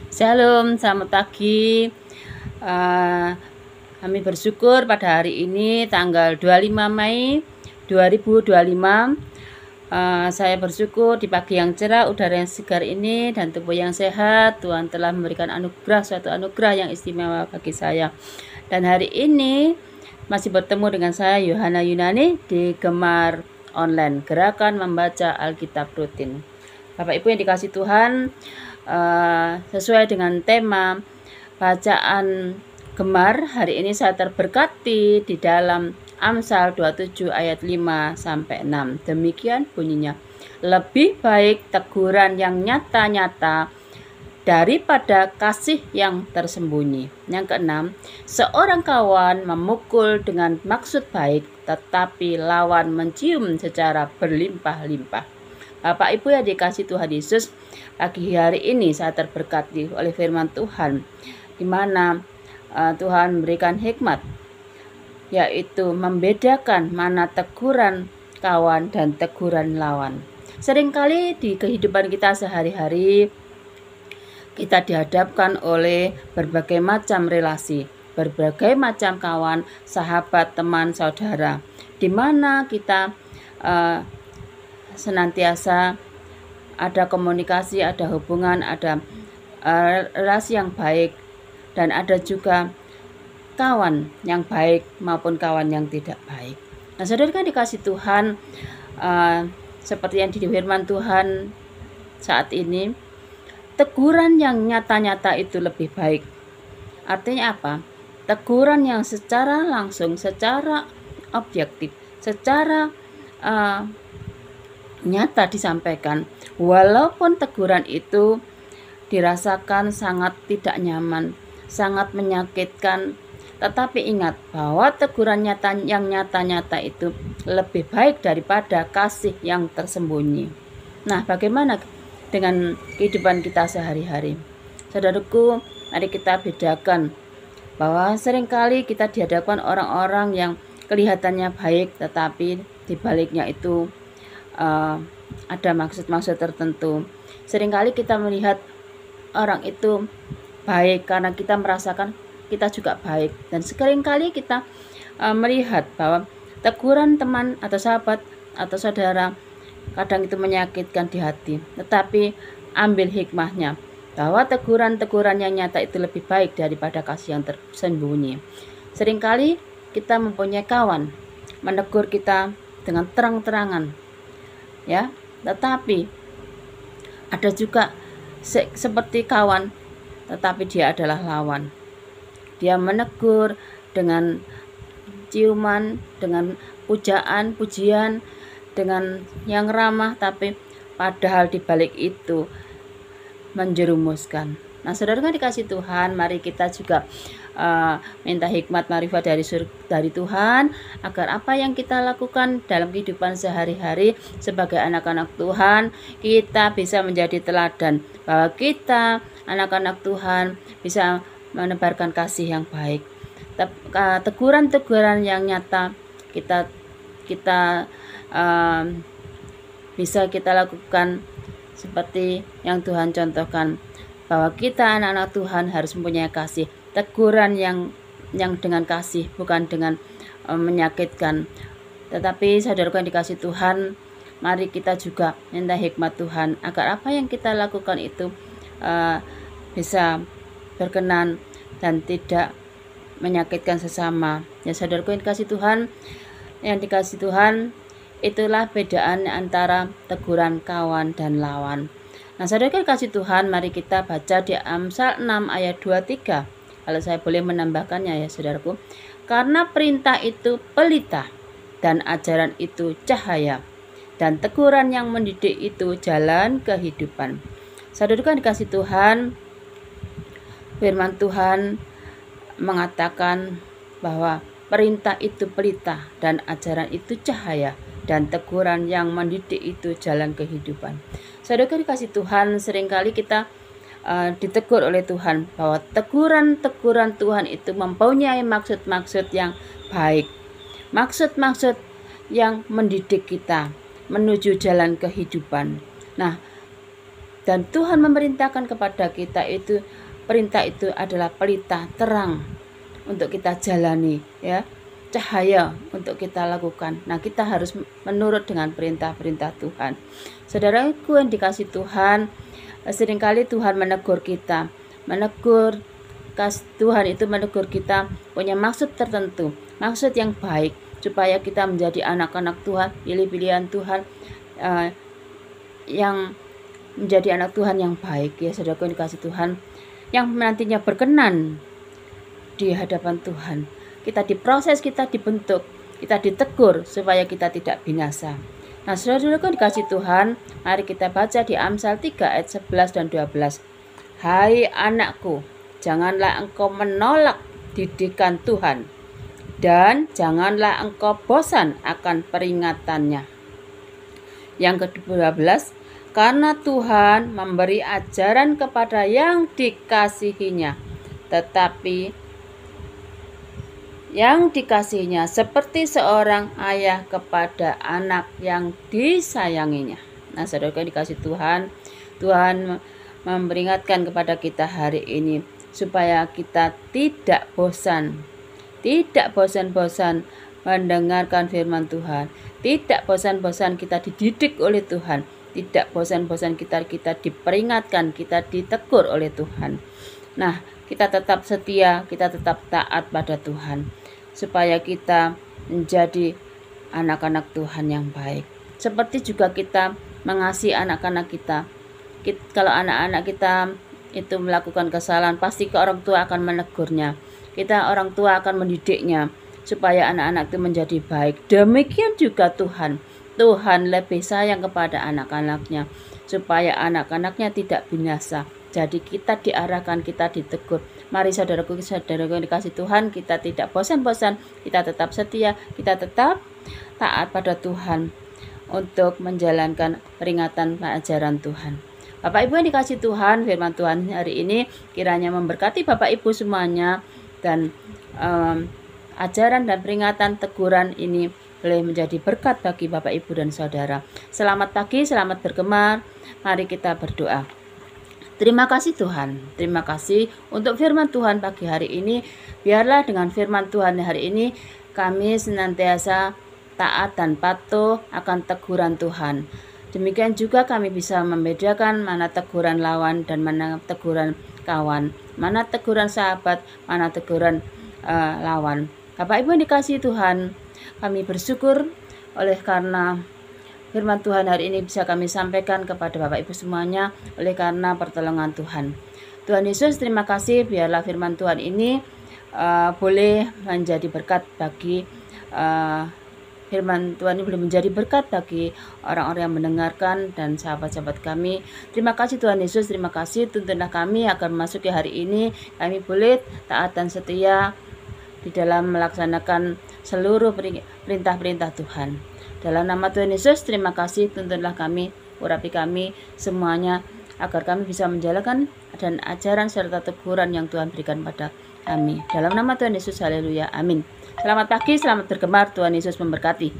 Shalom, selamat pagi. Kami bersyukur pada hari ini tanggal 25 Mei 2025. Saya bersyukur di pagi yang cerah, udara yang segar ini, dan tubuh yang sehat. Tuhan telah memberikan suatu anugerah yang istimewa bagi saya. Dan hari ini masih bertemu dengan saya, Yohana Yunani, di Gemar Online, Gerakan Membaca Alkitab Rutin. Bapak Ibu yang dikasih Tuhan, sesuai dengan tema bacaan Gemar hari ini saya terberkati di dalam Amsal 27 ayat 5 sampai 6. Demikian bunyinya. Lebih baik teguran yang nyata-nyata daripada kasih yang tersembunyi. Yang keenam, seorang kawan memukul dengan maksud baik, tetapi lawan mencium secara berlimpah-limpah. Bapak Ibu yang dikasih Tuhan Yesus, pagi hari ini saya terberkati oleh firman Tuhan, di mana Tuhan memberikan hikmat, yaitu membedakan mana teguran kawan dan teguran lawan. Seringkali di kehidupan kita sehari-hari, kita dihadapkan oleh berbagai macam relasi, berbagai macam kawan, sahabat, teman, saudara, di mana kita senantiasa ada komunikasi, ada hubungan, ada relasi yang baik, dan ada juga kawan yang baik maupun kawan yang tidak baik. Nah, saudara kan dikasih Tuhan, seperti yang di firman Tuhan saat ini, teguran yang nyata-nyata itu lebih baik. Artinya apa? Teguran yang secara langsung, secara objektif, secara nyata disampaikan, walaupun teguran itu dirasakan sangat tidak nyaman, sangat menyakitkan, tetapi ingat bahwa teguran yang nyata-nyata itu lebih baik daripada kasih yang tersembunyi. Nah, bagaimana dengan kehidupan kita sehari-hari? Saudaraku, mari kita bedakan bahwa seringkali kita dihadapkan orang-orang yang kelihatannya baik, tetapi dibaliknya itu ada maksud-maksud tertentu. Seringkali kita melihat orang itu baik karena kita merasakan kita juga baik, dan seringkali kita melihat bahwa teguran teman atau sahabat atau saudara kadang itu menyakitkan di hati. Tetapi ambil hikmahnya bahwa teguran-teguran yang nyata itu lebih baik daripada kasih yang tersembunyi. Seringkali kita mempunyai kawan menegur kita dengan terang-terangan, ya, tetapi ada juga seperti kawan, tetapi dia adalah lawan. Dia menegur dengan ciuman, dengan pujaan, pujian, dengan yang ramah, tapi padahal di balik itu menjerumuskan. Nah, saudara kan dikasih Tuhan, mari kita juga minta hikmat marifat dari Tuhan, agar apa yang kita lakukan dalam kehidupan sehari-hari sebagai anak-anak Tuhan, kita bisa menjadi teladan, bahwa kita anak-anak Tuhan bisa menebarkan kasih yang baik. Teguran-teguran yang nyata kita bisa kita lakukan seperti yang Tuhan contohkan, bahwa kita anak-anak Tuhan harus mempunyai kasih, teguran yang dengan kasih, bukan dengan menyakitkan. Tetapi saudaraku yang dikasih Tuhan, mari kita juga minta hikmat Tuhan, agar apa yang kita lakukan itu bisa berkenan dan tidak menyakitkan sesama. Ya, saudaraku yang dikasih Tuhan, itulah bedaan antara teguran kawan dan lawan. Nah, saudara kasih Tuhan, mari kita baca di Amsal 6 ayat 23. Kalau saya boleh menambahkannya, ya saudaraku. Karena perintah itu pelita, dan ajaran itu cahaya, dan teguran yang mendidik itu jalan kehidupan. Saudara dikasih Tuhan, firman Tuhan mengatakan bahwa perintah itu pelita, dan ajaran itu cahaya, dan teguran yang mendidik itu jalan kehidupan. Saudara dikasih Tuhan, seringkali kita ditegur oleh Tuhan, bahwa teguran-teguran Tuhan itu mempunyai maksud-maksud yang baik, maksud-maksud yang mendidik kita menuju jalan kehidupan. Nah, Dan Tuhan memerintahkan kepada kita itu, perintah itu adalah pelita terang untuk kita jalani, ya, cahaya untuk kita lakukan. Nah, kita harus menurut dengan perintah-perintah Tuhan. Saudaraku yang dikasih Tuhan, seringkali Tuhan menegur kita, Tuhan itu menegur kita punya maksud tertentu, maksud yang baik, supaya kita menjadi anak-anak Tuhan, pilih-pilihan Tuhan, yang menjadi anak Tuhan yang baik, ya saudaraku yang dikasih Tuhan, yang nantinya berkenan di hadapan Tuhan. Kita diproses, kita dibentuk, kita ditegur supaya kita tidak binasa. Nah, saudara-saudaraku dikasih Tuhan, mari kita baca di Amsal 3 ayat 11 dan 12. Hai anakku, janganlah engkau menolak didikan Tuhan, dan janganlah engkau bosan akan peringatannya. Yang ke-12, karena Tuhan memberi ajaran kepada yang dikasihinya, tetapi yang dikasihinya seperti seorang ayah kepada anak yang disayanginya. Nah, saudara yang dikasih Tuhan, Tuhan memperingatkan kepada kita hari ini supaya kita tidak bosan mendengarkan firman Tuhan, tidak bosan-bosan kita dididik oleh Tuhan, tidak bosan-bosan kita diperingatkan, kita ditegur oleh Tuhan. Nah, kita tetap setia, kita tetap taat pada Tuhan, supaya kita menjadi anak-anak Tuhan yang baik. Seperti juga kita mengasihi anak-anak kita. Kalau anak-anak kita itu melakukan kesalahan, pasti ke orang tua akan menegurnya. Kita orang tua akan mendidiknya supaya anak-anak itu menjadi baik. Demikian juga Tuhan lebih sayang kepada anak-anaknya supaya anak-anaknya tidak binasa. Jadi kita diarahkan, kita ditegur. Mari saudaraku yang dikasih Tuhan, kita tidak bosan-bosan, kita tetap setia, kita tetap taat pada Tuhan untuk menjalankan peringatan ajaran Tuhan. Bapak Ibu yang dikasih Tuhan, firman Tuhan hari ini kiranya memberkati Bapak Ibu semuanya, dan ajaran dan peringatan teguran ini boleh menjadi berkat bagi Bapak Ibu dan Saudara. Selamat pagi, selamat bergema. Mari kita berdoa. Terima kasih Tuhan, terima kasih untuk firman Tuhan pagi hari ini. Biarlah dengan firman Tuhan hari ini kami senantiasa taat dan patuh akan teguran Tuhan. Demikian juga kami bisa membedakan mana teguran lawan dan mana teguran kawan, mana teguran sahabat, mana teguran lawan. Bapak Ibu yang dikasihi Tuhan, kami bersyukur oleh karena firman Tuhan hari ini bisa kami sampaikan kepada Bapak Ibu semuanya oleh karena pertolongan Tuhan. Tuhan Yesus, terima kasih, biarlah firman Tuhan ini boleh menjadi berkat bagi firman Tuhan ini boleh menjadi berkat bagi orang-orang yang mendengarkan dan sahabat-sahabat kami. Terima kasih Tuhan Yesus, terima kasih, tuntunlah kami agar memasuki hari ini kami boleh taat dan setia di dalam melaksanakan seluruh perintah-perintah Tuhan. Dalam nama Tuhan Yesus, terima kasih, tuntunlah kami, urapi kami semuanya, agar kami bisa menjalankan dan ajaran serta teguran yang Tuhan berikan pada kami. Dalam nama Tuhan Yesus, haleluya, amin. Selamat pagi, selamat bergema, Tuhan Yesus memberkati.